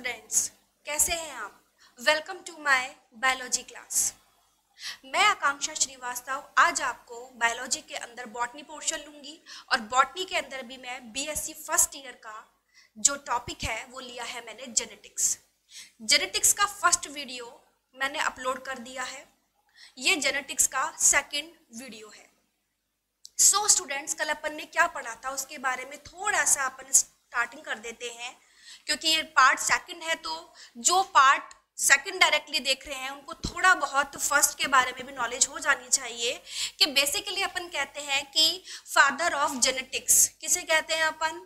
Students, कैसे हैं आप? Welcome to my biology class. मैं आकांक्षा श्रीवास्तव आज आपको बायोलॉजी के अंदर बॉटनी पोर्शन लूंगी और बॉटनी के अंदर भी मैं बीएससी फर्स्ट ईयर का जो टॉपिक है वो लिया है मैंने जेनेटिक्स। जेनेटिक्स का फर्स्ट वीडियो मैंने अपलोड कर दिया है, ये जेनेटिक्स का सेकंड वीडियो है। सो स्टूडेंट्स, कल अपन ने क्या पढ़ा था उसके बारे में थोड़ा सा अपन स्टार्टिंग कर देते हैं, क्योंकि ये पार्ट सेकंड है तो जो पार्ट सेकंड डायरेक्टली देख रहे हैं उनको थोड़ा बहुत फर्स्ट के बारे में भी नॉलेज हो जानी चाहिए कि बेसिकली अपन कहते हैं कि फादर ऑफ जेनेटिक्स किसे कहते हैं अपन?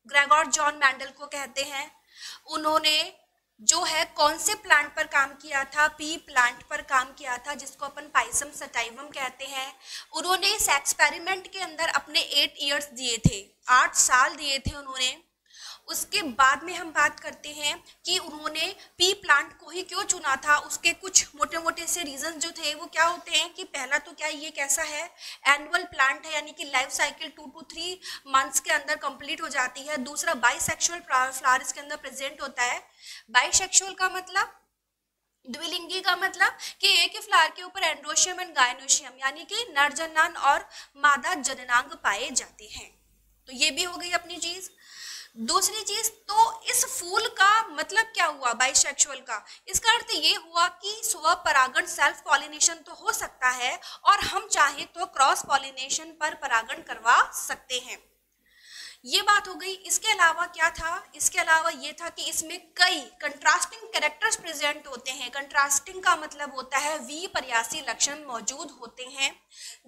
ग्रेगोर जॉन मेंडल को कहते हैं। उन्होंने जो है कौन से प्लांट पर काम किया था? पी प्लांट पर काम किया था, जिसको अपन पाइसम सटाइवम कहते हैं। उन्होंने इस एक्सपेरिमेंट के अंदर अपने 8 इयर्स दिए थे, 8 साल दिए थे उन्होंने। उसके बाद में हम बात करते हैं कि उन्होंने पी प्लांट को ही क्यों चुना था। उसके कुछ मोटे मोटे से रीजन जो थे वो क्या होते हैं कि पहला तो क्या ये कैसा है, एनुअल प्लांट है, यानी कि लाइफ साइकिल 2 to 3 मंथ्स के अंदर कंप्लीट हो जाती है। दूसरा, बाइसेक्सुअल फ्लावर इसके अंदर प्रेजेंट होता है। बाइसेक्सुअल का मतलब, द्विलिंगी का मतलब कि एक ही फ्लावर के ऊपर एंड्रोशियम एंड गायनोशियम यानी कि नर जननांग और मादा जननांग पाए जाते हैं। तो ये भी हो गई अपनी चीज। दूसरी चीज, तो इस फूल का मतलब क्या हुआ बाइसेक्सुअल का? इसका अर्थ ये हुआ कि स्व परागण सेल्फ पॉलिनेशन तो हो सकता है और हम चाहे तो क्रॉस पॉलिनेशन पर परागण करवा सकते हैं। ये बात हो गई। इसके अलावा क्या था? इसके अलावा ये था कि इसमें कई कंट्रास्टिंग कैरेक्टर्स प्रेजेंट होते हैं। कंट्रास्टिंग का मतलब होता है विपर्यासी लक्षण मौजूद होते हैं,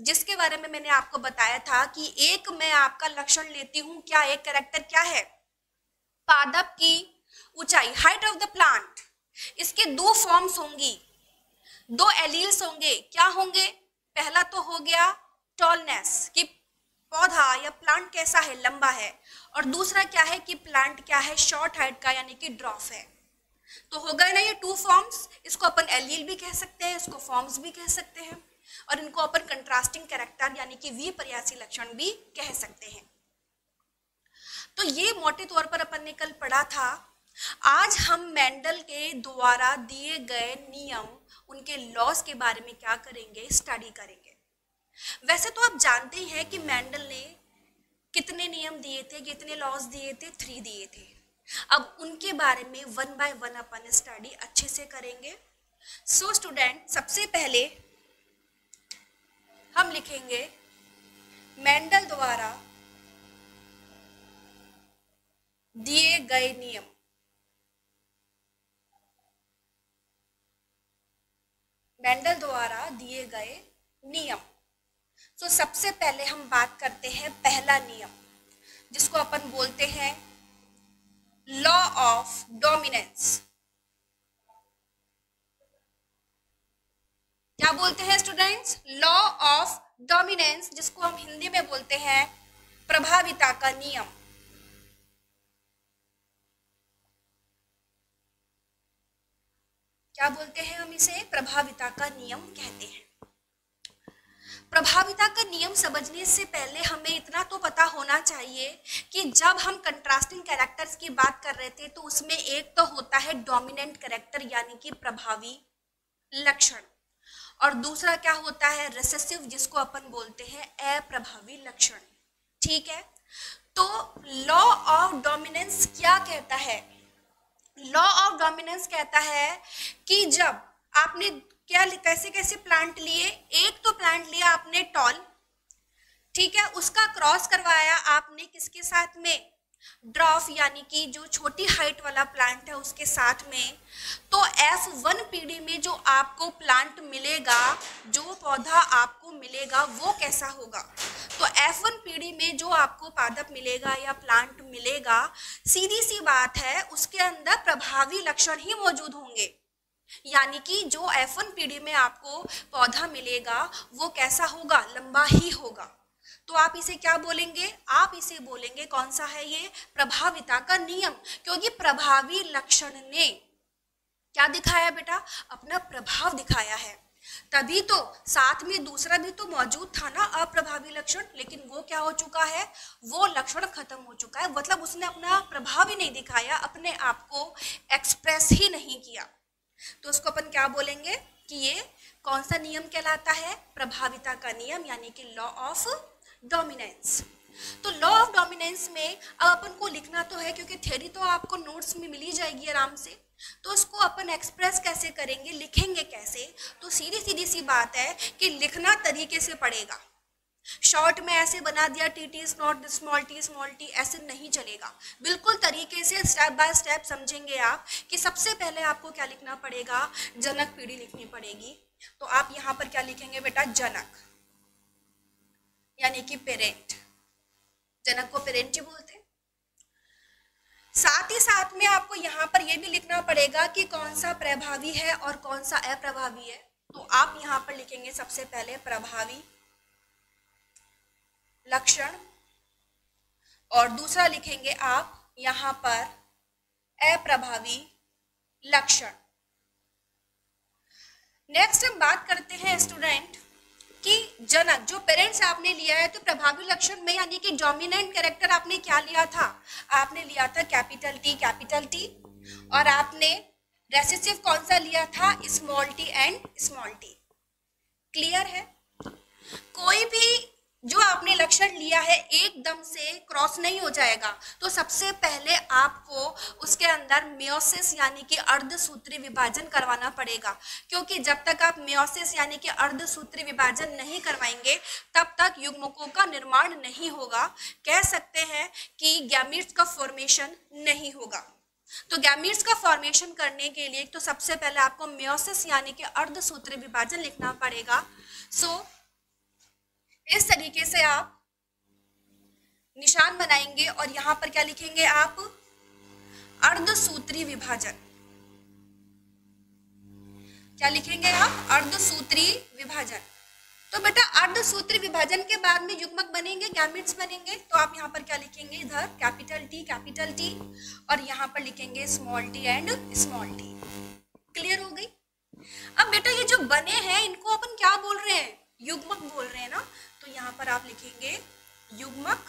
जिसके बारे में मैंने आपको बताया था कि एक मैं आपका लक्षण लेती हूं, क्या एक कैरेक्टर क्या है? पादप की ऊंचाई, हाइट ऑफ द प्लांट। इसके 2 फॉर्म्स होंगी, 2 एलील्स होंगे। क्या होंगे? पहला तो हो गया टॉलनेस कि पौधा या प्लांट कैसा है, लंबा है, और दूसरा क्या है कि प्लांट क्या है, शॉर्ट हाइट का यानी कि ड्रॉफ है। तो हो गए ना ये 2 फॉर्म्स। इसको अपन एलील भी कह सकते हैं, इसको फॉर्म्स भी कह सकते हैं, और इनको अपन कंट्रास्टिंग कैरेक्टर यानी कि विपर्यासी लक्षण भी कह सकते हैं। तो ये मोटे तौर पर अपन ने कल पढ़ा था। आज हम मेंडल के द्वारा दिए गए नियम, उनके लॉस के बारे में क्या करेंगे, स्टडी करेंगे। वैसे तो आप जानते ही हैं कि मेंडल ने कितने नियम दिए थे, कितने लॉस दिए थे? 3 दिए थे। अब उनके बारे में 1 by 1 अपन स्टडी अच्छे से करेंगे। सो स्टूडेंट, सबसे पहले हम लिखेंगे मेंडल द्वारा दिए गए नियम। मेंडल द्वारा दिए गए नियम। तो सबसे पहले हम बात करते हैं पहला नियम, जिसको अपन बोलते हैं लॉ ऑफ डोमिनेंस। क्या बोलते हैं स्टूडेंट्स? लॉ ऑफ डोमिनेंस, जिसको हम हिंदी में बोलते हैं प्रभाविता का नियम। क्या बोलते हैं हम इसे? प्रभाविता का नियम कहते हैं। प्रभाविता का नियम समझने से पहले हमें इतना तो पता होना चाहिए कि जब हम कंट्रास्टिंग कैरेक्टर्स की बात कर रहे थे तो उसमें एक तो होता है डोमिनेंट कैरेक्टर यानी कि प्रभावी लक्षण, और दूसरा क्या होता है? रिसेसिव, जिसको अपन बोलते हैं अप्रभावी लक्षण। ठीक है, तो लॉ ऑफ डोमिनेंस क्या कहता है? लॉ ऑफ डोमिनेंस कहता है कि जब आपने क्या कैसे कैसे प्लांट लिए, एक तो प्लांट लिया आपने टॉल, ठीक है, उसका क्रॉस करवाया आपने किसके साथ में? ड्रॉफ, यानी कि जो छोटी हाइट वाला प्लांट है उसके साथ में। तो F1 पीढ़ी में जो आपको प्लांट मिलेगा, जो पौधा आपको मिलेगा वो कैसा होगा? तो F1 पीढ़ी में जो आपको पादप मिलेगा या प्लांट मिलेगा, सीधी सी बात है उसके अंदर प्रभावी लक्षण ही मौजूद होंगे। यानी कि जो F1 पीढ़ी में आपको पौधा मिलेगा वो कैसा होगा? लंबा ही होगा। तो आप इसे क्या बोलेंगे? आप इसे बोलेंगे, कौन सा है ये? प्रभाविता का नियम, क्योंकि प्रभावी लक्षण ने क्या दिखाया बेटा? अपना प्रभाव दिखाया है। तभी तो साथ में दूसरा भी तो मौजूद था ना, अप्रभावी लक्षण, लेकिन वो क्या हो चुका है, वो लक्षण खत्म हो चुका है, मतलब उसने अपना प्रभाव ही नहीं दिखाया, अपने आप को एक्सप्रेस ही नहीं किया। तो उसको अपन क्या बोलेंगे कि ये कौन सा नियम कहलाता है, प्रभाविता का नियम, यानी कि लॉ ऑफ डोमिनेंस। तो लॉ ऑफ डोमिनेंस में अब अपन को लिखना तो है, क्योंकि थ्योरी तो आपको नोट्स में मिल ही जाएगी आराम से, तो उसको अपन एक्सप्रेस कैसे करेंगे, लिखेंगे कैसे, तो सीधी सीधी सी बात है कि लिखना तरीके से पड़ेगा। शॉर्ट में ऐसे बना दिया T T not small T, ऐसे नहीं चलेगा, बिल्कुल तरीके से स्टेप बाय स्टेप समझेंगे आप कि सबसे पहले आपको क्या लिखना पड़ेगा, जनक पीढ़ी लिखनी पड़ेगी। तो आप यहाँ पर क्या लिखेंगे बेटा, जनक, यानी कि पेरेंट, जनक को पेरेंट ही बोलते हैं। साथ ही साथ में आपको यहाँ पर यह भी लिखना पड़ेगा कि कौन सा प्रभावी है और कौन सा अप्रभावी है। तो आप यहाँ पर लिखेंगे सबसे पहले प्रभावी लक्षण, और दूसरा लिखेंगे आप यहाँ पर अप्रभावी लक्षण। नेक्स्ट हम बात करते हैं स्टूडेंट कि जनक, जो पेरेंट्स आपने लिया है, तो प्रभावी लक्षण में यानी कि डोमिनेंट कैरेक्टर आपने क्या लिया था, आपने लिया था कैपिटल टी, और आपने रेसेसिव कौन सा लिया था, small T and small T. Clear है? कोई भी जो आपने लक्षण लिया है एकदम से क्रॉस नहीं हो जाएगा, तो सबसे पहले आपको उसके अंदर मेयोसिस यानी कि अर्धसूत्री विभाजन करवाना पड़ेगा, क्योंकि जब तक आप मेयोसिस यानी कि अर्धसूत्री विभाजन नहीं करवाएंगे तब तक युग्मकों का निर्माण नहीं होगा, कह सकते हैं कि गैमीट्स का फॉर्मेशन नहीं होगा। तो गैमीट्स का फॉर्मेशन करने के लिए तो सबसे पहले आपको मेयोसिस यानी कि अर्धसूत्री विभाजन लिखना पड़ेगा। सो इस तरीके से आप निशान बनाएंगे और यहां पर क्या लिखेंगे आप, अर्धसूत्री विभाजन। क्या लिखेंगे आप, अर्धसूत्री विभाजन। तो बेटा अर्धसूत्री विभाजन के बाद में युग्मक बनेंगे, गैमीट्स बनेंगे, तो आप यहाँ पर क्या लिखेंगे, इधर कैपिटल टी, और यहाँ पर लिखेंगे small T and small T. Clear हो गई? अब बेटा ये जो बने हैं इनको अपन क्या बोल रहे हैं, युग्मक बोल रहे हैं ना, तो यहाँ पर आप लिखेंगे युग्मक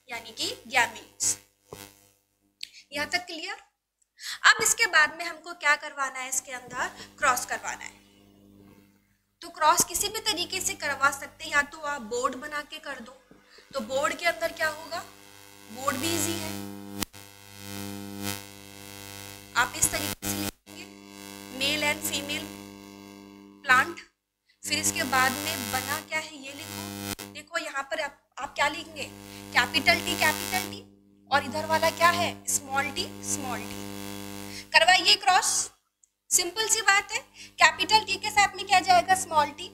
यानी कि गैमीट्स। यहाँ तक क्लियर? अब इसके बाद में हमको क्या करवाना है, इसके अंदर क्रॉस करवाना है। तो क्रॉस किसी भी तरीके से करवा सकते हैं, या तो आप बोर्ड बना के कर दो, तो बोर्ड के अंदर क्या होगा, बोर्ड भी इजी है, आप इस तरीके से लिखेंगे मेल एंड फीमेल प्लांट, फिर इसके बाद में बना क्या है ये लिखो। देखो यहाँ पर आप क्या लिखेंगे, कैपिटल टी, और इधर वाला क्या है, स्मॉल टी। करवाइए क्रॉस, सिंपल सी बात है, कैपिटल टी के साथ में क्या जाएगा, स्मॉल टी।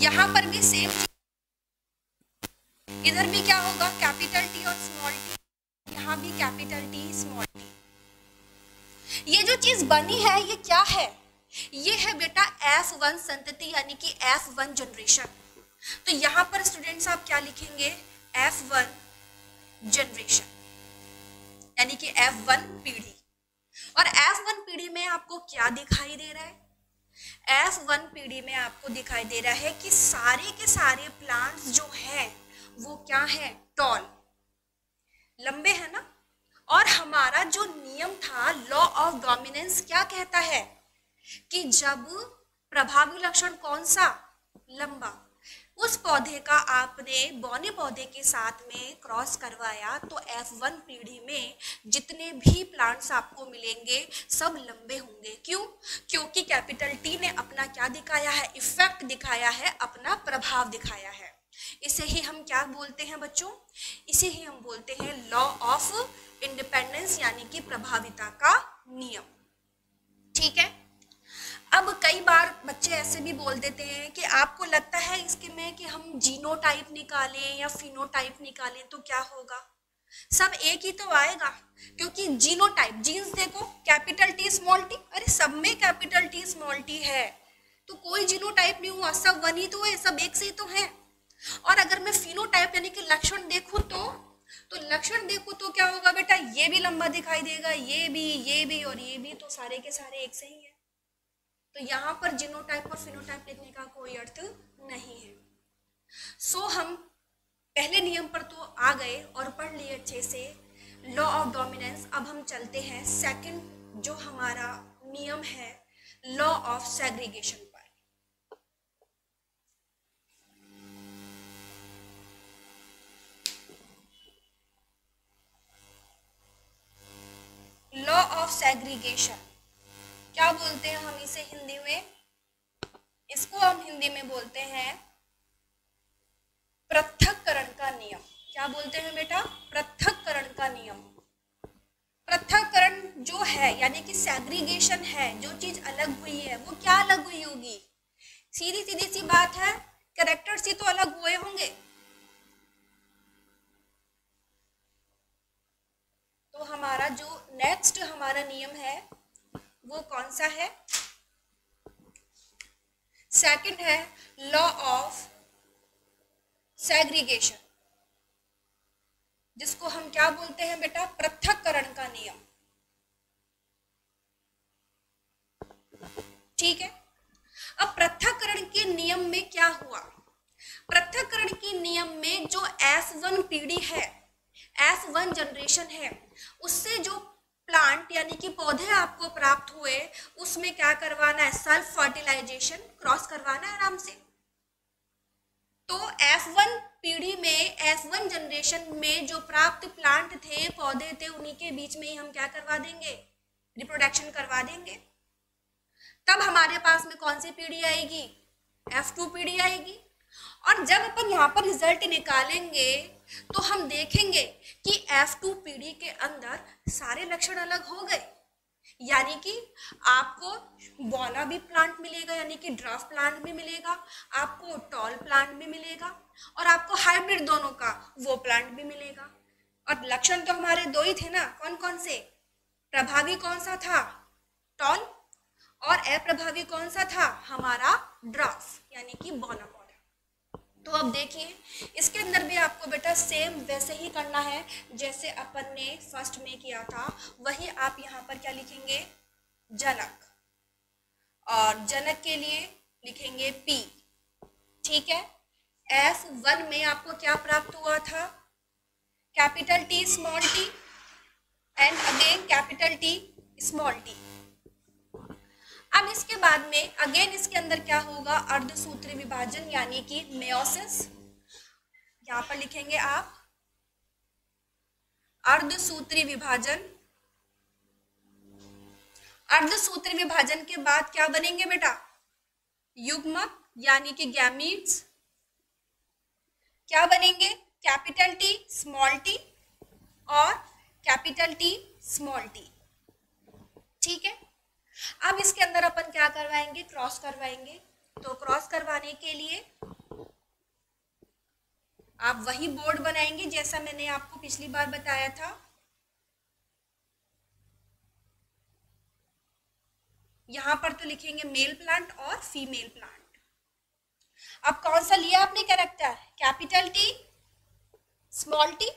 यहां पर भी सेम, इधर भी क्या होगा, कैपिटल टी और स्मॉल टी, यहां भी कैपिटल टी स्मॉल टी। ये जो चीज बनी है ये क्या है, ये है बेटा F1 संतति यानी कि F1 जनरेशन। तो यहां पर स्टूडेंट्स आप क्या लिखेंगे, F1 जनरेशन यानी कि F1 पीढ़ी। और F1 पीढ़ी में आपको क्या दिखाई दे रहा है, F1 पीढ़ी में आपको दिखाई दे रहा है कि सारे के सारे प्लांट्स जो हैं वो क्या है, टॉल, लंबे है ना। और हमारा जो नियम था लॉ ऑफ डोमिनेंस क्या कहता है कि जब प्रभावी लक्षण कौन सा, लंबा, उस पौधे का आपने बौने पौधे के साथ में क्रॉस करवाया तो F1 पीढ़ी में जितने भी प्लांट्स आपको मिलेंगे सब लंबे होंगे। क्यों? क्योंकि कैपिटल टी ने अपना क्या दिखाया है, इफेक्ट दिखाया है, अपना प्रभाव दिखाया है। इसे ही हम क्या बोलते हैं बच्चों, इसे ही हम बोलते हैं लॉ ऑफ इंडिपेंडेंस यानी कि प्रभाविता का नियम। ठीक है। अब कई बार बच्चे ऐसे भी बोल देते हैं कि आपको लगता है इसके में कि हम जीनोटाइप निकालें या फिनोटाइप निकालें तो क्या होगा, सब एक ही तो आएगा, क्योंकि जीनोटाइप, जीन्स देखो कैपिटल टी स्मॉल टी, अरे सब में कैपिटल टी स्मॉल टी है, तो कोई जीनोटाइप नहीं हुआ, सब वन ही तो है, सब एक से ही तो है। और अगर मैं फिनोटाइप यानी कि लक्षण देखूं तो लक्षण देखो तो क्या होगा बेटा, ये भी लंबा दिखाई देगा, ये भी और ये भी, तो सारे के सारे एक से ही है। तो यहाँ पर जीनोटाइप और फिनोटाइप लिखने का कोई अर्थ नहीं है। सो हम पहले नियम पर तो आ गए और पढ़ लिए अच्छे से लॉ ऑफ डोमिनेंस। अब हम चलते हैं सेकंड जो हमारा नियम है लॉ ऑफ सेग्रीगेशन पर। लॉ ऑफ सेग्रीगेशन क्या बोलते हैं हम इसे हिंदी में? इसको हम हिंदी में बोलते हैं पृथक्करण का नियम। क्या बोलते हैं बेटा? पृथक्करण का नियम। पृथक्करण जो है यानी कि सेग्रीगेशन है, जो चीज अलग हुई है वो क्या अलग हुई होगी? सीधी सीधी सी बात है, कैरेक्टर्स ही तो अलग हुए होंगे। तो हमारा जो नेक्स्ट हमारा नियम है वो कौन सा है? सेकंड है लॉ ऑफ सेग्रीगेशन, जिसको हम क्या बोलते हैं बेटा? पृथक्करण का नियम। ठीक है। अब पृथक्करण के नियम में क्या हुआ? पृथक्करण के नियम में जो F1 पीढ़ी है, F1 जनरेशन है, उससे जो प्लांट यानी कि पौधे आपको प्राप्त हुए उसमें क्या करवाना है? सेल्फ फर्टिलाइजेशन, क्रॉस करवाना है आराम से। तो F1 पीढ़ी में, F1 जनरेशन में जो प्राप्त प्लांट थे, पौधे थे, उन्हीं के बीच में ही हम क्या करवा देंगे? रिप्रोडक्शन करवा देंगे। तब हमारे पास में कौन सी पीढ़ी आएगी? F2 पीढ़ी आएगी। और जब अपन यहाँ पर रिजल्ट निकालेंगे तो हम देखेंगे कि F2 पीढ़ी के अंदर सारे लक्षण अलग हो गए, यानी कि आपको बॉला भी प्लांट मिलेगा, यानी कि ड्राफ्ट प्लांट भी मिलेगा, आपको टॉल प्लांट भी मिलेगा, और आपको हाइब्रिड दोनों का वो प्लांट भी मिलेगा। और लक्षण तो हमारे दो ही थे ना, कौन कौन से? प्रभावी कौन सा था? टॉल। और अप्रभावी कौन सा था? हमारा ड्राफ्ट यानी कि बॉला पौधा। तो अब देखिए इसके अंदर भी आपको बेटा सेम वैसे ही करना है जैसे अपन ने फर्स्ट में किया था। वही आप यहाँ पर क्या लिखेंगे? जनक। और जनक के लिए लिखेंगे P। ठीक है। F1 में आपको क्या प्राप्त हुआ था? Capital T small t and again capital T small t। अब इसके बाद में अगेन इसके अंदर क्या होगा? अर्धसूत्री विभाजन यानी कि मेयोसिस। यहां पर लिखेंगे आप अर्धसूत्री विभाजन। अर्धसूत्री विभाजन के बाद क्या बनेंगे बेटा? युग्मक यानी कि गैमीट्स। क्या बनेंगे? कैपिटल T स्मॉल t और कैपिटल T स्मॉल t। ठीक है। अब इसके अंदर अपन क्या करवाएंगे? क्रॉस करवाएंगे। तो क्रॉस करवाने के लिए आप वही बोर्ड बनाएंगे जैसा मैंने आपको पिछली बार बताया था। यहां पर तो लिखेंगे मेल प्लांट और फीमेल प्लांट। अब कौन सा लिया आपने character? Capital T small t,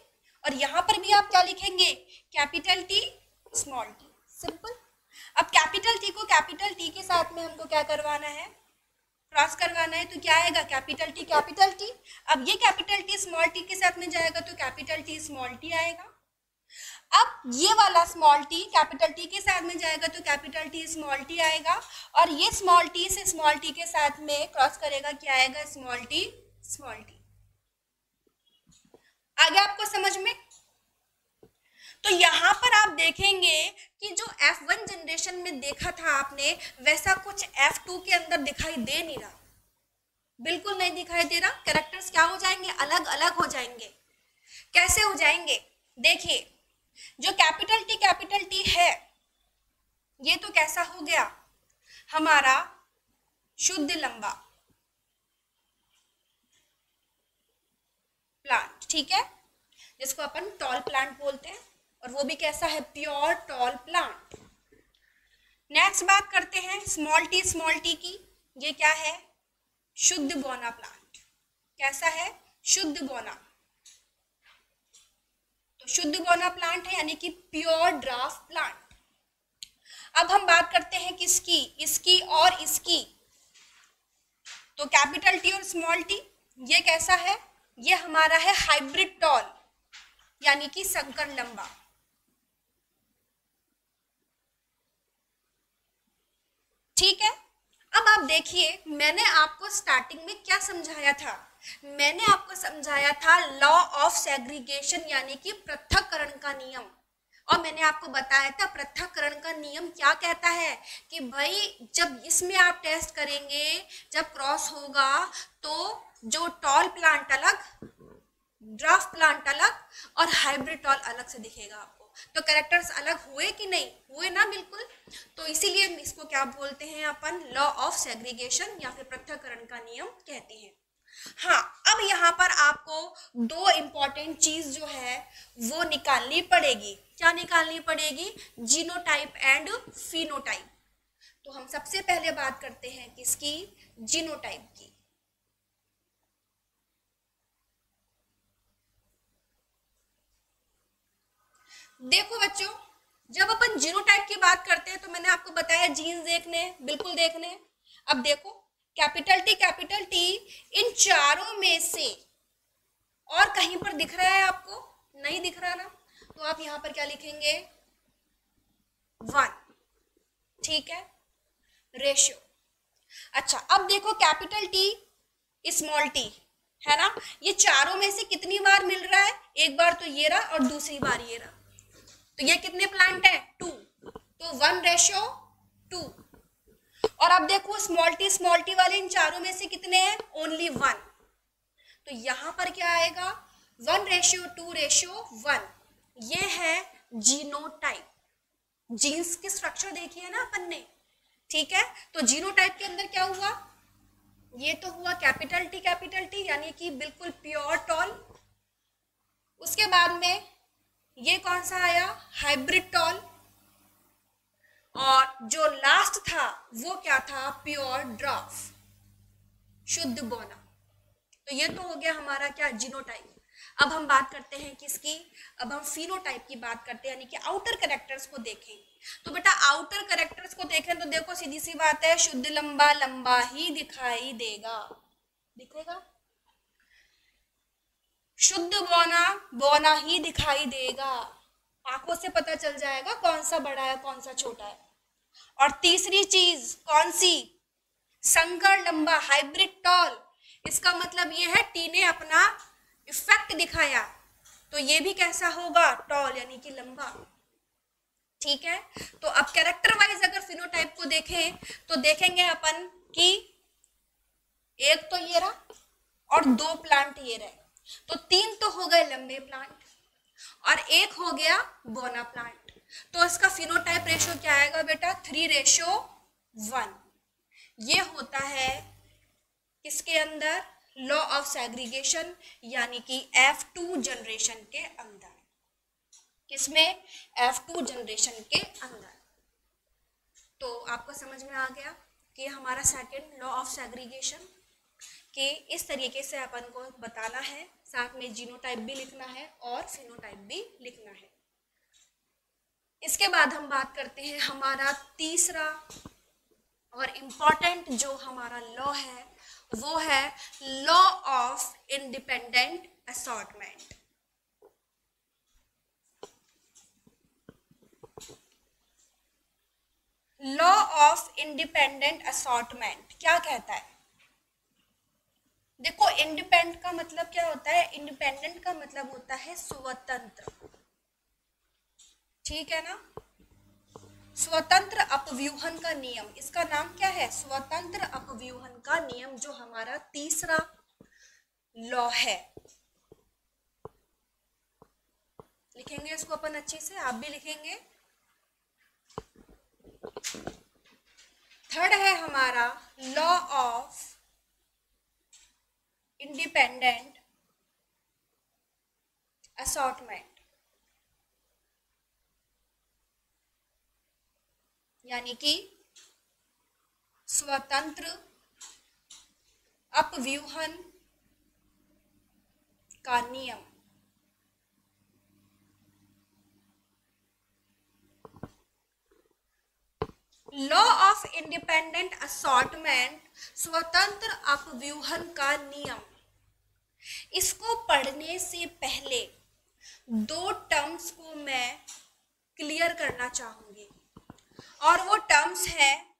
और यहां पर भी आप क्या लिखेंगे? Capital T small t। Simple. अब कैपिटल T को कैपिटल T के साथ में हमको क्या करवाना है? क्रॉस करवाना है। तो क्या आएगा? Capital T capital T। अब ये कैपिटल T स्मॉल t के साथ में जाएगा तो कैपिटल T स्मॉल t आएगा। अब ये वाला स्मॉल t कैपिटल T के साथ में जाएगा तो कैपिटल T स्मॉल t आएगा, और ये स्मॉल t से स्मॉल t के साथ में क्रॉस करेगा, क्या आएगा? Small t small t। आगे आपको समझ में? तो यहाँ पर आप देखेंगे कि जो F1 जनरेशन में देखा था आपने वैसा कुछ F2 के अंदर दिखाई दे नहीं रहा, बिल्कुल नहीं दिखाई दे रहा। कैरेक्टर्स क्या हो जाएंगे? अलग अलग हो जाएंगे। कैसे हो जाएंगे? देखिए जो कैपिटल T है ये तो कैसा हो गया? हमारा शुद्ध लंबा प्लांट। ठीक है, जिसको अपन टॉल प्लांट बोलते हैं, और वो भी कैसा है? Pure tall plant. नेक्स्ट बात करते हैं स्मॉल t की। ये क्या है? शुद्ध बौना प्लांट। कैसा है? शुद्ध बौना। तो शुद्ध बौना प्लांट है यानी कि प्योर ड्राफ्ट प्लांट। अब हम बात करते हैं किसकी, इसकी और इसकी। तो कैपिटल टी और स्मॉल टी ये कैसा है, ये हमारा है हाइब्रिड टॉल यानी कि संकर लंबा। ठीक है, अब आप देखिए मैंने आपको स्टार्टिंग में क्या समझाया था, मैंने आपको समझाया था लॉ ऑफ सेग्रीगेशन यानी कि पृथक्करण का नियम। और मैंने आपको बताया था पृथक्करण का नियम क्या कहता है कि भाई जब इसमें आप टेस्ट करेंगे, जब क्रॉस होगा तो जो टॉल प्लांट अलग, ड्राफ्ट प्लांट अलग और हाइब्रिड टॉल अलग से दिखेगा आपको। तो कैरेक्टर्स अलग हुए कि नहीं हुए ना, बिल्कुल। तो इसीलिए इसको क्या बोलते हैं अपन, लॉ ऑफ सेग्रीगेशन या फिर पृथक्करण का नियम कहते हैं। हाँ, अब यहाँ पर आपको दो इंपॉर्टेंट चीज जो है वो निकालनी पड़ेगी। क्या निकालनी पड़ेगी, जीनोटाइप एंड फिनोटाइप। तो हम सबसे पहले बात करते हैं किसकी, जीनोटाइप की। देखो बच्चों, जब अपन जीनोटाइप की बात करते हैं तो मैंने आपको बताया जीन्स देखने, बिल्कुल देखने। अब देखो कैपिटल टी इन चारों में से और कहीं पर दिख रहा है आपको, नहीं दिख रहा ना, तो आप यहां पर क्या लिखेंगे, 1। ठीक है, रेशियो। अच्छा अब देखो कैपिटल टी स्मॉल टी है ना, ये चारों में से कितनी बार मिल रहा है, एक बार तो ये रहा और दूसरी बार ये रहा। तो ये कितने प्लांट है, 2, तो 1:2। और अब देखो स्मॉल टी वाले इन चारों में से कितने हैं, ओनली 1। तो यहां पर क्या आएगा, 1:2:1। ये है जीनोटाइप। जीन्स की स्ट्रक्चर देखी है ना अपन ने, ठीक है। तो जीनोटाइप के अंदर क्या हुआ, ये तो हुआ कैपिटल टी यानी कि बिल्कुल प्योर टॉल। उसके बाद में ये कौन सा आया, हाइब्रिड टॉल। और जो लास्ट था वो क्या था, प्योर ड्राफ्ट, शुद्ध बोना। तो ये तो हो गया हमारा क्या, जीनोटाइप। अब हम बात करते हैं किसकी, अब हम फिनोटाइप की बात करते हैं, यानी कि आउटर कैरेक्टर्स को देखें। तो बेटा आउटर कैरेक्टर्स को देखें तो देखो सीधी सी बात है, शुद्ध लंबा लंबा ही दिखाई देगा, दिखेगा। शुद्ध बौना बौना ही दिखाई देगा, आंखों से पता चल जाएगा कौन सा बड़ा है कौन सा छोटा है। और तीसरी चीज कौन सी, संकर लंबा, हाइब्रिड टॉल। इसका मतलब ये है टी ने अपना इफेक्ट दिखाया, तो ये भी कैसा होगा, टॉल यानी कि लंबा। ठीक है, तो अब कैरेक्टर वाइज अगर फिनोटाइप को देखें तो देखेंगे अपन कि एक तो ये रहा और 2 प्लांट ये रहे, तो 3 तो हो गए लंबे प्लांट और एक हो गया बोना प्लांट। तो इसका फिनोटाइप रेशियो क्या आएगा बेटा, 3:1। ये होता है किसके अंदर, लॉ ऑफ सेग्रीगेशन यानी कि F2 जनरेशन के अंदर। किसमें, F2 जनरेशन के अंदर। तो आपको समझ में आ गया कि हमारा सेकंड लॉ ऑफ सेग्रीगेशन कि इस तरीके से अपन को बताना है, साथ में जीनोटाइप भी लिखना है और फिनोटाइप भी लिखना है। इसके बाद हम बात करते हैं हमारा तीसरा और इम्पॉर्टेंट जो हमारा लॉ है वो है law of independent assortment. Law of independent assortment क्या कहता है, देखो इंडिपेंडेंट का मतलब क्या होता है, इंडिपेंडेंट का मतलब होता है स्वतंत्र, ठीक है ना। स्वतंत्र अपव्यूहन का नियम, इसका नाम क्या है, स्वतंत्र अपव्यूहन का नियम, जो हमारा तीसरा लॉ है। लिखेंगे इसको अपन अच्छे से, आप भी लिखेंगे। थर्ड है हमारा लॉ ऑफ इंडिपेंडेंट असॉर्टमेंट, यानी कि स्वतंत्र अपव्यूहन का नियम। लॉ ऑफ इंडिपेंडेंट असॉर्टमेंट, स्वतंत्र अपव्यूहन का नियम। इसको पढ़ने से पहले दो टर्म्स को मैं क्लियर करना चाहूंगी, और वो टर्म्स है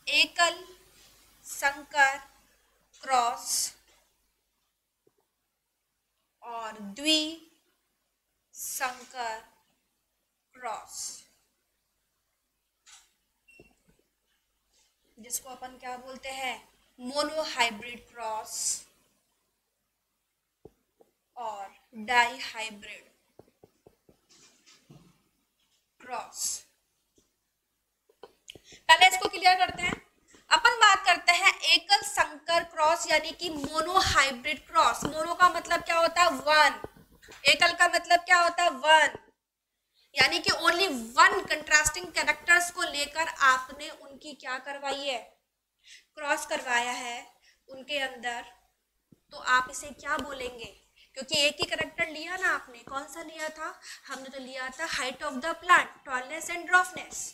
एकल संकर क्रॉस और द्विसंकर क्रॉस, जिसको अपन क्या बोलते हैं, मोनोहाइब्रिड क्रॉस और डाईहाइब्रिड क्रॉस। पहले इसको क्लियर करते हैं। अपन बात करते हैं एकल संकर क्रॉस यानी कि मोनोहाइब्रिड क्रॉस। मोनो का मतलब क्या होता है, वन। एकल का मतलब क्या होता है, वन, यानी कि ओनली वन कंट्रास्टिंग कैरेक्टर्स को लेकर आपने उनकी क्या करवाई है, क्रॉस करवाया है उनके अंदर। तो आप इसे क्या बोलेंगे, क्योंकि एक ही कैरेक्टर लिया ना आपने, कौन सा लिया था, हमने तो लिया था height of the plant, tallness and dwarfness.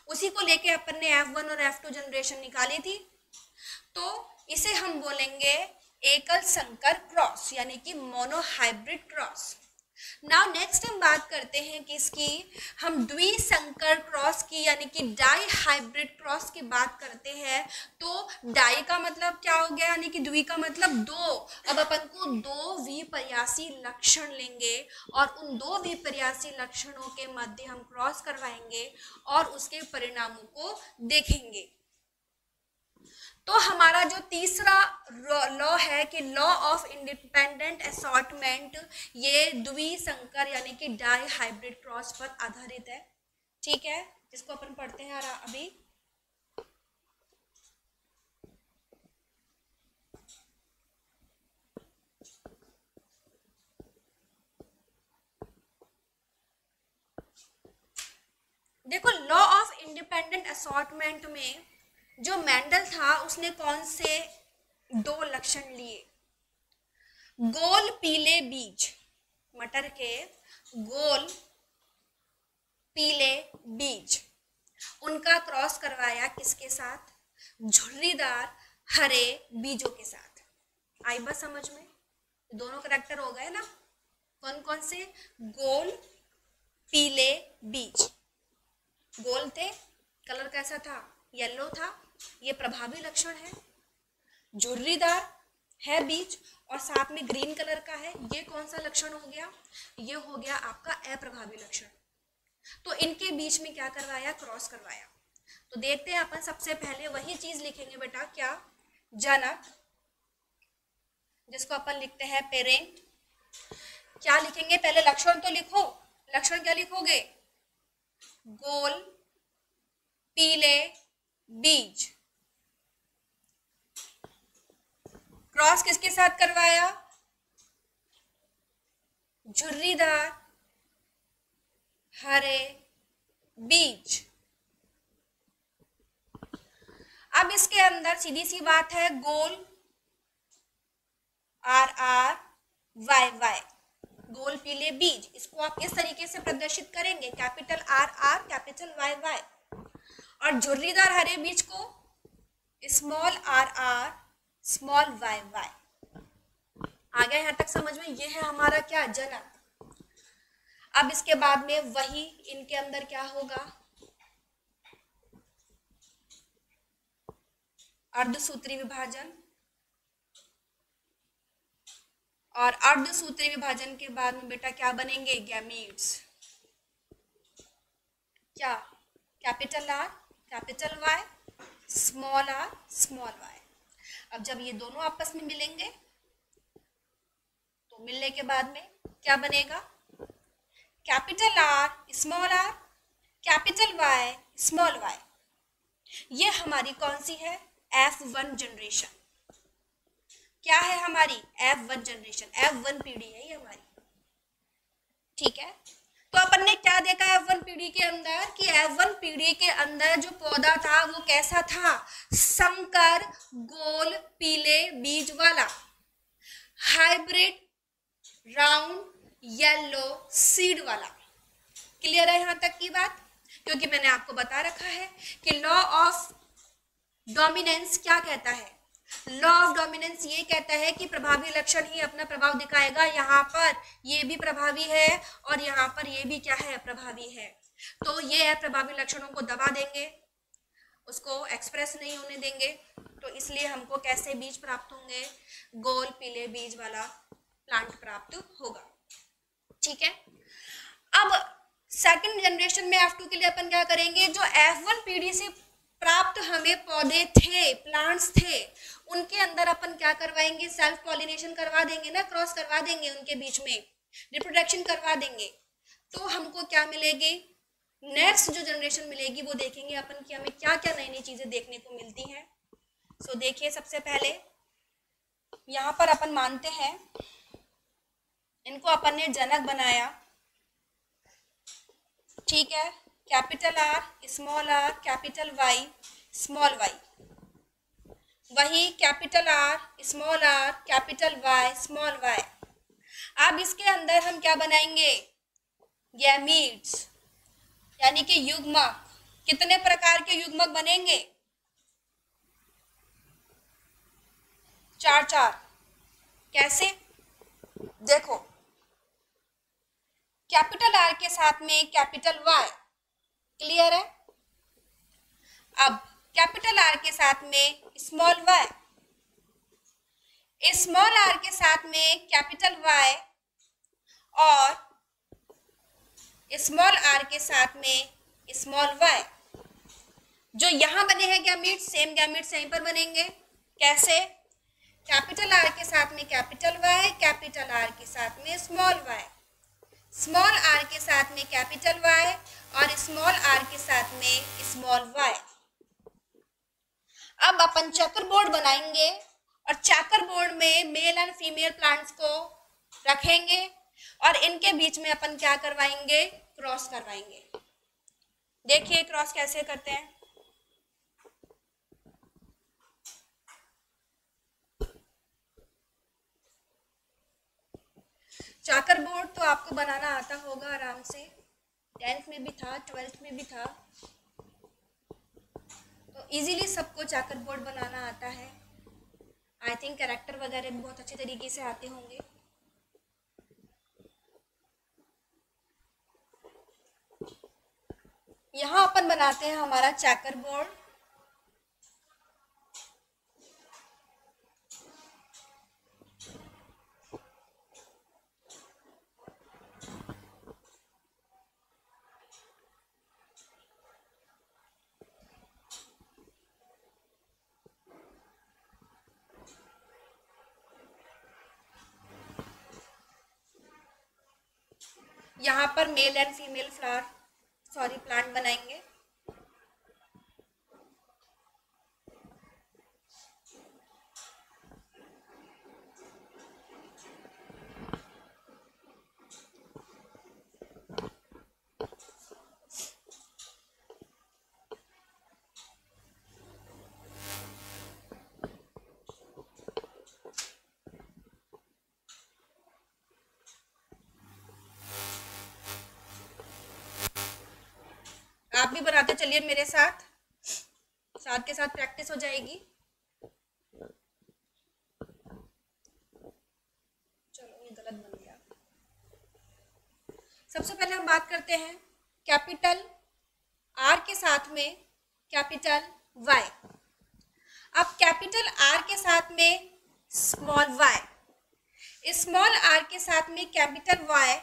उसी को लेके अपन ने F1 और F2 जनरेशन निकाली थी। तो इसे हम बोलेंगे एकल संकर क्रॉस यानी कि मोनोहाइब्रिड क्रॉस। नाउ नेक्स्ट हम बात करते हैं किसकी, हम द्विसंकर क्रॉस की यानी कि डाई हाइब्रिड क्रॉस की बात करते हैं। तो डाई का मतलब क्या हो गया, यानी कि द्वि का मतलब दो। अब अपन को दो विपर्यासी लक्षण लेंगे और उन दो विपर्यासी लक्षणों के मध्य हम क्रॉस करवाएंगे और उसके परिणामों को देखेंगे। तो हमारा जो तीसरा लॉ है कि लॉ ऑफ इंडिपेंडेंट असॉर्टमेंट, ये द्विसंकर यानी कि डाई हाइब्रिड क्रॉस पर आधारित है। ठीक है, जिसको अपन पढ़ते हैं अभी। देखो, लॉ ऑफ इंडिपेंडेंट असॉर्टमेंट में जो मेंडल था उसने कौन से दो लक्षण लिए, गोल पीले बीज, मटर के गोल पीले बीज, उनका क्रॉस करवाया किसके साथ, झुर्रीदार हरे बीजों के साथ। आई बस समझ में, दोनों करैक्टर हो गए ना, कौन कौन से, गोल पीले बीज, गोल थे, कलर कैसा था, येलो था, ये प्रभावी लक्षण है। झुर्रीदार है बीज और साथ में ग्रीन कलर का है, ये कौन सा लक्षण हो गया, ये हो गया आपका अप्रभावी लक्षण। तो इनके बीच में क्या करवाया, क्रॉस करवाया। तो देखते हैं अपन, सबसे पहले वही चीज लिखेंगे बेटा, क्या, जनक, जिसको अपन लिखते हैं पेरेंट। क्या लिखेंगे, पहले लक्षण तो लिखो, लक्षण क्या लिखोगे, गोल पीले बीज, क्रॉस किसके साथ करवाया, झुर्रीदार हरे बीज। अब इसके अंदर सीधी सी बात है, गोल RR YY, गोल पीले बीज, इसको आप इस तरीके से प्रदर्शित करेंगे, कैपिटल RR कैपिटल YY, और झुर्रीदार हरे बीज को स्मॉल RR स्मॉल YY। आ गया यहां तक समझ में, ये है हमारा क्या, जनक। अब इसके बाद में वही इनके अंदर क्या होगा, अर्धसूत्री विभाजन, और अर्धसूत्री विभाजन के बाद में बेटा क्या बनेंगे, गैमीट्स। क्या, capital R capital Y small r small y। अब जब ये दोनों आपस में मिलेंगे तो मिलने के बाद में क्या बनेगा, capital R small r capital Y small y। ये हमारी कौन सी है, F1 जनरेशन। क्या है हमारी, F1 जनरेशन, F1 पीढ़ी है ये हमारी। ठीक है, तो अपन ने क्या देखा F1 पीढ़ी के अंदर, कि F1 पीढ़ी के अंदर जो पौधा था वो कैसा था, संकर गोल पीले बीज वाला, हाइब्रिड राउंड येलो सीड वाला। क्लियर है यहाँ तक की बात? क्योंकि मैंने आपको बता रखा है कि लॉ ऑफ डोमिनेंस क्या कहता है। लॉ ऑफ डोमिनेंस ये कहता है कि प्रभावी लक्षण ही अपना प्रभाव दिखाएगा। यहाँ पर ये भी प्रभावी है और यहाँ पर ये भी क्या है, प्रभावी है। तो ये है प्रभावी लक्षणों को दबा देंगे, उसको एक्सप्रेस नहीं होने देंगे, तो इसलिए हमको कैसे बीज प्राप्त होंगे, गोल पीले बीज वाला प्लांट प्राप्त होगा। ठीक है। अब सेकंड जनरेशन में F2 के लिए अपन क्या करेंगे, जो F1 पीढ़ी से प्राप्त हमें पौधे थे, प्लांट्स थे, उनके अंदर अपन क्या करवाएंगे, सेल्फ पॉलिनेशन करवा देंगे ना, क्रॉस करवा देंगे, उनके बीच में रिप्रोडक्शन करवा देंगे। तो हमको क्या मिलेगी, नेक्स्ट जो जनरेशन मिलेगी वो देखेंगे अपन कि हमें क्या क्या नई नई चीजें देखने को मिलती हैं। सो देखिए, सबसे पहले यहाँ पर अपन मानते हैं इनको अपन ने जनक बनाया, ठीक है, capital R, small R, capital Y, small Y, वही capital R, small R, capital Y, small Y. अब इसके अंदर हम क्या बनाएंगे, गैमीट्स, यानी कि युग्मक। कितने प्रकार के युग्मक बनेंगे, 4 कैसे, देखो, कैपिटल आर के साथ में कैपिटल वाई, क्लियर है। अब कैपिटल आर के साथ में स्मॉल वाई, स्मॉल आर के साथ में कैपिटल वाई और स्मॉल आर के साथ में स्मॉल वाई। जो यहां बने हैं गैमीट, सेम गैमीट्स यहीं पर बनेंगे। कैसे, कैपिटल आर के साथ में कैपिटल वाई, कैपिटल आर के साथ में स्मॉल वाई, स्मॉल आर के साथ में कैपिटल वाई और स्मॉल आर के साथ में स्मॉल वाई। अब अपन चेकर बोर्ड बनाएंगे और चेकर बोर्ड में मेल एंड फीमेल प्लांट्स को रखेंगे और इनके बीच में अपन क्या करवाएंगे, क्रॉस करवाएंगे। देखिए क्रॉस कैसे करते हैं। चेकर बोर्ड तो आपको बनाना आता होगा आराम से, 10th में भी था, 12th में भी था, तो इजीली सबको चेकर बोर्ड बनाना आता है। आई थिंक कैरेक्टर वगैरह भी बहुत अच्छे तरीके से आते होंगे। यहाँ अपन बनाते हैं हमारा चेकर बोर्ड। यहाँ पर मेल एंड फीमेल प्लांट बनाएंगे। आप भी बनाते चलिए मेरे साथ, साथ के साथ प्रैक्टिस हो जाएगी। चलो ये गलत बन गया। सबसे पहले हम बात करते हैं कैपिटल आर के साथ में कैपिटल वाई। अब कैपिटल आर के साथ में स्मॉल वाई, स्मॉल आर के साथ में कैपिटल वाई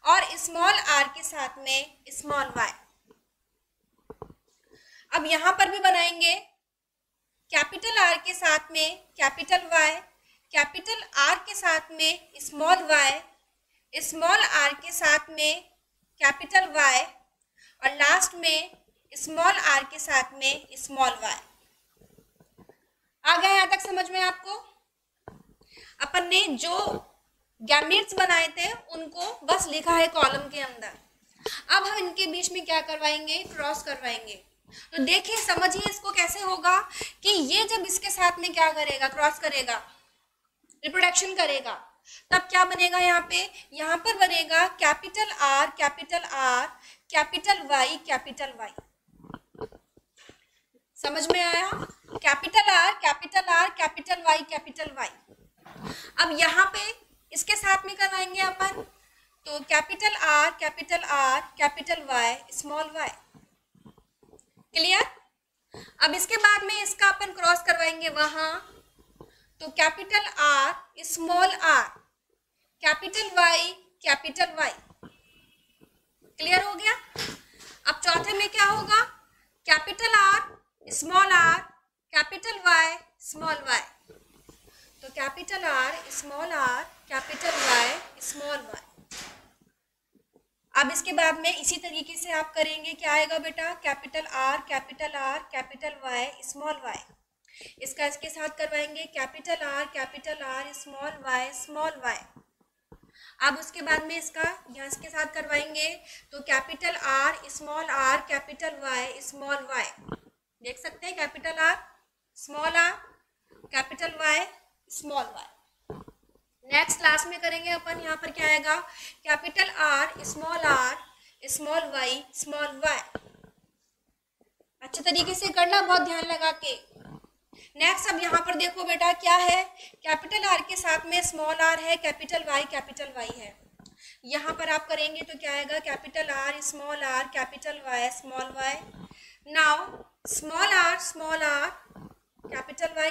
और स्मॉल आर के साथ में स्मॉल वाई। अब यहां पर भी बनाएंगे कैपिटल आर के साथ में कैपिटल वाई, कैपिटल आर के साथ में स्मॉल वाई, स्मॉल आर के साथ में कैपिटल वाई और लास्ट में स्मॉल आर के साथ में स्मॉल वाई। आ गया यहाँ तक समझ में आपको? अपन ने जो गैमीट्स बनाए थे उनको बस लिखा है कॉलम के अंदर। अब हम इनके बीच में क्या करवाएंगे, क्रॉस करवाएंगे। तो देखिए समझिए इसको कैसे होगा कि ये जब इसके साथ में क्या करेगा, क्रॉस करेगा, रिप्रोडक्शन करेगा, तब क्या बनेगा, यहाँ पर बनेगा capital R, capital R, capital Y capital Y. समझ में आया? Capital R capital R capital Y capital Y. अब यहाँ पे इसके साथ में करवाएंगे अपन, तो capital R capital Y small Y. Clear? अब इसके बाद में इसका अपन क्रॉस करवाएंगे वहां, तो capital R small R capital Y capital Y. Clear हो गया? अब चौथे में क्या होगा? Capital R capital Y small Y. तो capital R capital Y small Y. अब इसके बाद में इसी तरीके से आप करेंगे, क्या आएगा बेटा? Capital R capital Y small Y. इसका इसके साथ करवाएंगे कैपिटल आर स्मॉल वाई। अब उसके बाद में इसका यहाँ इसके साथ करवाएंगे, तो capital R capital Y small Y. देख सकते हैं, capital R capital Y small Y. Next class में करेंगे अपन, यहाँ पर क्या आएगा? Capital R small Y small Y. अच्छे तरीके से करना, बहुत ध्यान लगा के। नेक्स्ट अब यहाँ पर देखो बेटा क्या है, कैपिटल आर के साथ में स्मॉल आर है, कैपिटल वाई है। यहाँ पर आप करेंगे तो क्या आएगा? Capital R capital Y small Y. Now small R capital Y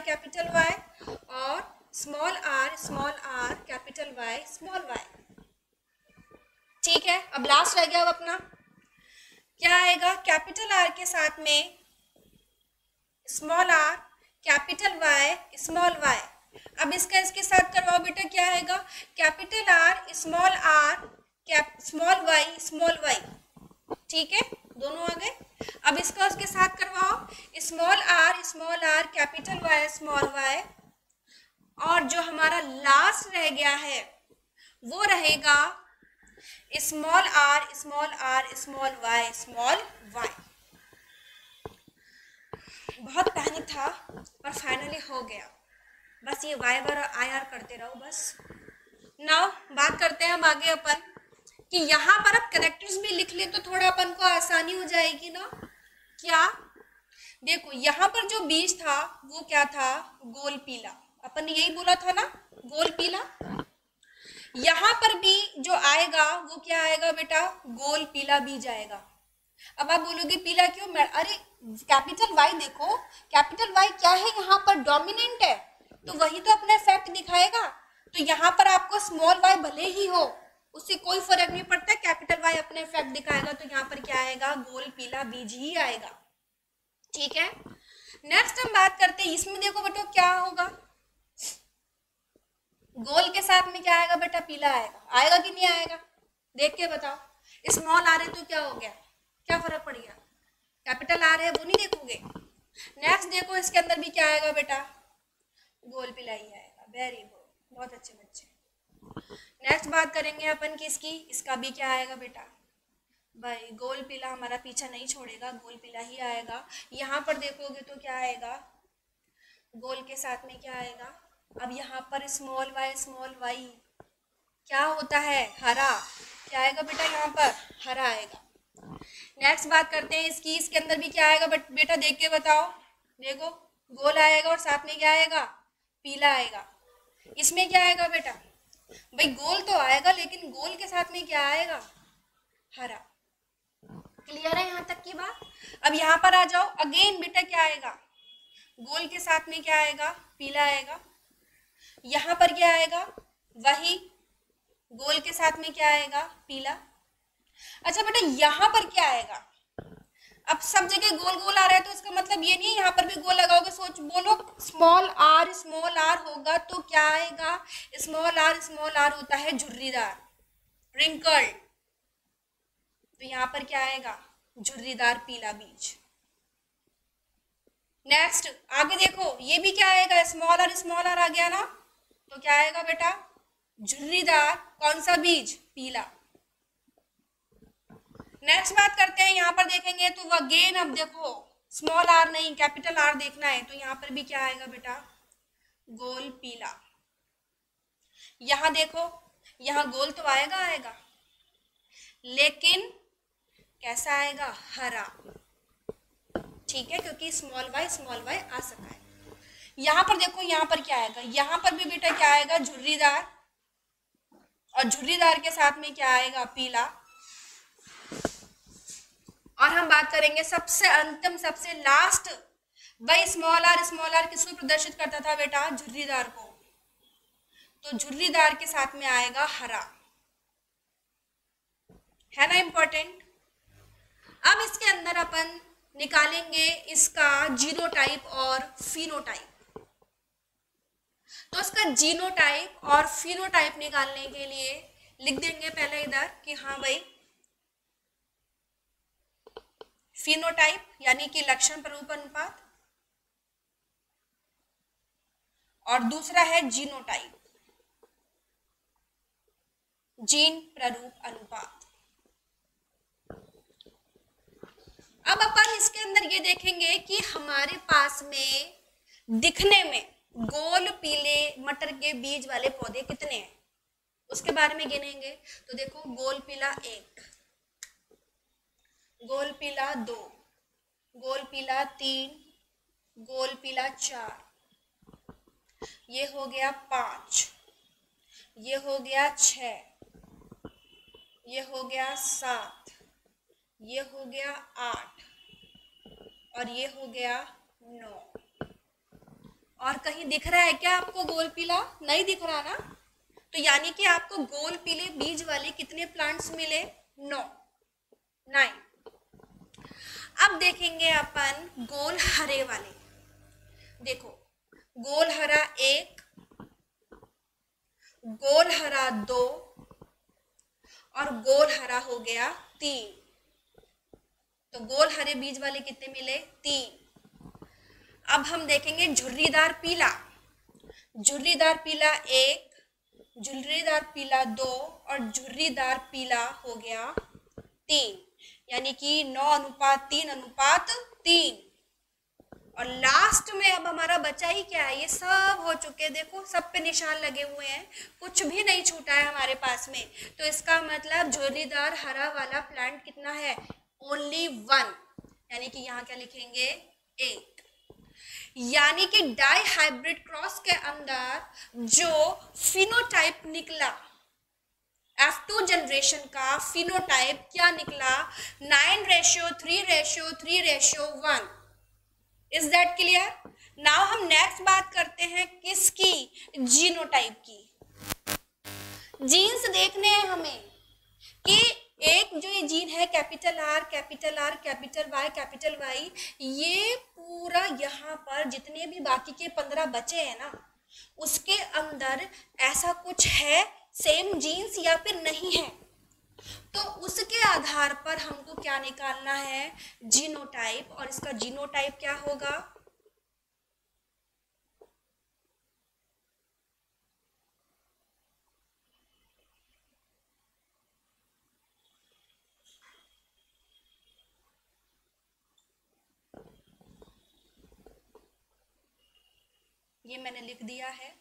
और small R capital Y small Y. ठीक है, अब लास्ट रह गया अब अपना, क्या आएगा? कैपिटल आर के साथ में small R capital Y small Y. अब इसका इसके साथ करवाओ बेटा, क्या आएगा? Capital R small Y. ठीक है, दोनों आ गए। अब इसका उसके साथ करवाओ, small R capital Y small Y. और जो हमारा लास्ट रह गया है वो रहेगा स्मॉल आर स्मॉल वाई। बहुत पैनिक था पर फाइनली हो गया। बस ये वाई बार आई आर करते रहो बस। नाउ बात करते हैं हम आगे अपन कि यहाँ पर अब कैरेक्टर्स भी लिख ले तो थोड़ा अपन को आसानी हो जाएगी ना। क्या? देखो यहाँ पर जो बीज था वो क्या था? गोल पीला। अपन ने यही बोला था ना, गोल पीला। यहाँ पर भी जो आएगा वो क्या आएगा बेटा? गोल पीला बीज आएगा। अब आप बोलोगे पीला क्यों? अरे कैपिटल वाई देखो, कैपिटल वाई क्या है यहाँ पर? डोमिनेंट है, तो वही तो अपना इफेक्ट दिखाएगा। तो यहाँ पर आपको स्मॉल वाई भले ही हो, उससे कोई फर्क नहीं पड़ता, कैपिटल वाई अपने इफेक्ट दिखाएगा। तो यहाँ पर क्या आएगा? गोल पीला बीज ही आएगा। ठीक है, नेक्स्ट हम बात करते हैं, इसमें देखो बेटा क्या होगा? गोल के साथ में क्या आएगा बेटा? पीला आएगा कि नहीं आएगा? देख के बताओ। स्मॉल आ रहे तो क्या हो गया? क्या फर्क पड़ गया? कैपिटल आ रहे हैं वो नहीं देखोगे। नेक्स्ट देखो इसके अंदर भी क्या आएगा बेटा? गोल पीला ही आएगा। वेरी गुड, बहुत अच्छे बच्चे। नेक्स्ट बात करेंगे अपन किसकी? इसका भी क्या आएगा बेटा? भाई गोल पीला हमारा पीछा नहीं छोड़ेगा, गोल पीला ही आएगा। यहाँ पर देखोगे तो क्या आएगा? गोल के साथ में क्या आएगा? अब यहाँ पर स्मॉल वाई क्या होता है? हरा। क्या आएगा बेटा? यहाँ पर हरा आएगा। नेक्स्ट बात करते हैं इसकी, इसके अंदर भी क्या आएगा बेटा? देख के बताओ। देखो गोल आएगा और साथ में क्या आएगा? पीला आएगा। इसमें क्या आएगा बेटा? भाई गोल तो आएगा लेकिन गोल के साथ में क्या आएगा? हरा। क्लियर है यहाँ तक की बात? अब यहाँ पर आ जाओ, अगेन बेटा क्या आएगा? गोल के साथ में क्या आएगा? पीला आएगा। यहाँ पर क्या आएगा? वही गोल के साथ में क्या आएगा? पीला। अच्छा बेटा यहाँ पर क्या आएगा? अब सब जगह गोल गोल आ रहा है तो इसका मतलब ये नहीं यहाँ पर भी गोल लगाओगे। सोच बोलो, स्मॉल आर होगा तो क्या आएगा? स्मॉल आर होता है झुर्रीदार, रिंकल्ड। तो यहाँ पर क्या आएगा? झुर्रीदार पीला बीज। नेक्स्ट आगे देखो, ये भी क्या आएगा? स्मॉल आर आ गया ना, तो क्या आएगा बेटा? झुर्रीदार कौन सा बीज? पीला। नेक्स्ट बात करते हैं, यहाँ पर देखेंगे तो अगेन अब देखो स्मॉल आर नहीं कैपिटल आर देखना है, तो यहाँ पर भी क्या आएगा बेटा? गोल पीला। यहाँ देखो, यहाँ गोल तो आएगा, लेकिन कैसा आएगा? हरा। ठीक है, क्योंकि स्मॉल वाई आ सका है। यहाँ पर देखो, यहाँ पर क्या आएगा? यहाँ पर भी बेटा क्या आएगा? झुर्रीदार, और झुर्रीदार के साथ में क्या आएगा? पीला। और हम बात करेंगे सबसे अंतिम, सबसे लास्ट, वही स्मॉल आर किसको प्रदर्शित करता था बेटा? झुर्रीदार को। तो झुर्रीदार के साथ में आएगा हरा, है ना इंपॉर्टेंट। अब इसके अंदर अपन निकालेंगे इसका जीनोटाइप और फिनोटाइप। तो इसका जीनोटाइप और फिनोटाइप निकालने के लिए लिख देंगे पहले इधर कि हाँ भाई, फिनोटाइप यानी कि लक्षण प्ररूप अनुपात, और दूसरा है जीनोटाइप, जीन प्ररूप अनुपात। अब अपन इसके अंदर ये देखेंगे कि हमारे पास में दिखने में गोल पीले मटर के बीज वाले पौधे कितने हैं, उसके बारे में गिनेंगे। तो देखो, गोल पीला 1, गोल पीला 2, गोल पीला 3, गोल पीला 4, ये हो गया 5, ये हो गया 6, ये हो गया 7, ये हो गया 8, और ये हो गया 9। और कहीं दिख रहा है क्या आपको गोल पीला? नहीं दिख रहा ना। तो यानी कि आपको गोल पीले बीज वाले कितने प्लांट्स मिले? 9। अब देखेंगे अपन गोल हरे वाले। देखो, गोल हरा 1, गोल हरा 2, और गोल हरा हो गया 3। तो गोल हरे बीज वाले कितने मिले? 3। अब हम देखेंगे झुर्रीदार पीला। झुर्रीदार पीला 1, झुर्रीदार पीला 2, और झुर्रीदार पीला हो गया 3, यानी कि 9:3:3। और लास्ट में अब हमारा बचा ही क्या है? ये सब हो चुके, देखो सब पे निशान लगे हुए हैं, कुछ भी नहीं छूटा है हमारे पास में। तो इसका मतलब झुर्रीदार हरा वाला प्लांट कितना है? ओनली 1, यानी कि यहाँ क्या लिखेंगे? 1। यानी कि डाई हाइब्रिड क्रॉस के अंदर जो फिनोटाइप निकला, F2 जनरेशन का फिनोटाइप क्या निकला? 9:3:3:1। Is that clear? नाउ हम नेक्स्ट बात करते हैं किसकी? जीनोटाइप की। जीन्स देखने हैं हमें कि एक जो ये जीन है capital R capital R capital Y, ये पूरा यहाँ पर जितने भी बाकी के 15 बचे हैं ना, उसके अंदर ऐसा कुछ है सेम जीन्स या फिर नहीं है। तो उसके आधार पर हमको क्या निकालना है? जीनोटाइप। और इसका जीनोटाइप क्या होगा? ये मैंने लिख दिया है।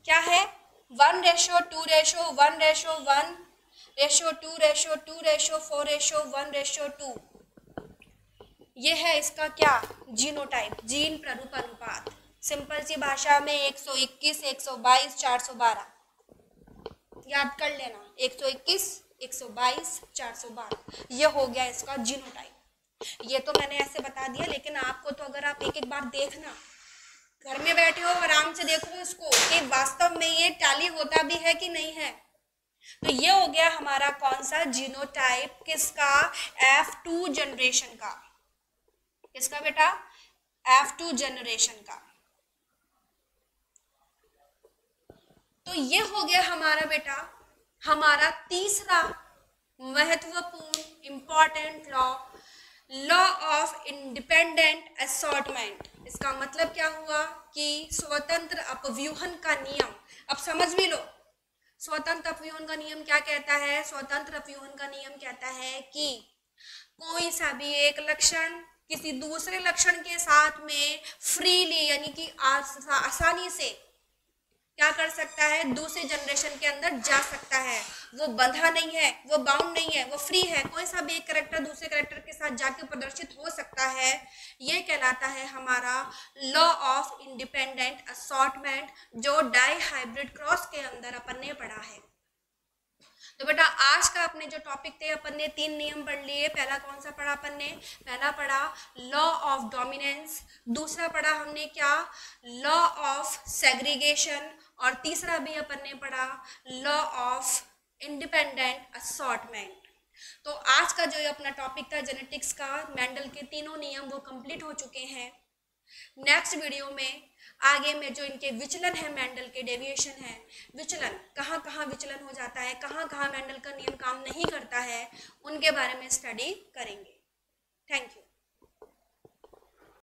क्या है? 1:2:1:1:2:2:4:1:2। ये है इसका क्या? जीनोटाइप, जीन प्ररूप अनुपात। सिंपल सी भाषा में 121, 122, 412 याद कर लेना। 121, 122, 412, ये हो गया इसका जीनोटाइप। ये तो मैंने ऐसे बता दिया, लेकिन आपको तो अगर आप एक एक बार देखना, घर में बैठे हो आराम से देखो इसको कि वास्तव में ये टैली होता भी है कि नहीं है। तो ये हो गया हमारा कौन सा? जीनोटाइप। किसका? F2 जनरेशन का। किसका बेटा? F2 जनरेशन का। तो ये हो गया हमारा बेटा, हमारा तीसरा महत्वपूर्ण important law of independent assortment. इसका मतलब क्या हुआ? कि स्वतंत्र अपव्यूहन का नियम। अब समझ भी लो, स्वतंत्र अपव्यूहन का नियम क्या कहता है? स्वतंत्र अपव्यूहन का नियम कहता है कि कोई सा भी एक लक्षण किसी दूसरे लक्षण के साथ में फ्रीली यानी कि आसानी से क्या कर सकता है, दूसरे जनरेशन के अंदर जा सकता है, वो बंधा नहीं है, वो बाउंड नहीं है, वो फ्री है, कोई सा भी एक कैरेक्टर दूसरे कैरेक्टर के साथ जाके प्रदर्शित हो सकता है। ये कहलाता है हमारा लॉ ऑफ इंडिपेंडेंट असॉर्टमेंट, जो डाई हाइब्रिड क्रॉस के अंदर अपन ने पढ़ा है। तो बेटा आज का अपने जो टॉपिक थे, अपन ने 3 नियम पढ़ लिए। पहला कौन सा पढ़ा अपन ने? पहला पढ़ा लॉ ऑफ डोमिनेंस, दूसरा पढ़ा हमने क्या? लॉ ऑफ सेग्रीगेशन, और तीसरा भी अपन ने पढ़ा लॉ ऑफ इंडिपेंडेंट असॉर्टमेंट। तो आज का जो अपना टॉपिक था जेनेटिक्स का, मेंडल के तीनों नियम वो कंप्लीट हो चुके हैं। नेक्स्ट वीडियो में आगे में जो इनके विचलन है, मेंडल के डेविएशन है, विचलन कहाँ कहाँ विचलन हो जाता है, कहाँ कहाँ मेंडल का नियम काम नहीं करता है, उनके बारे में स्टडी करेंगे। Thank you.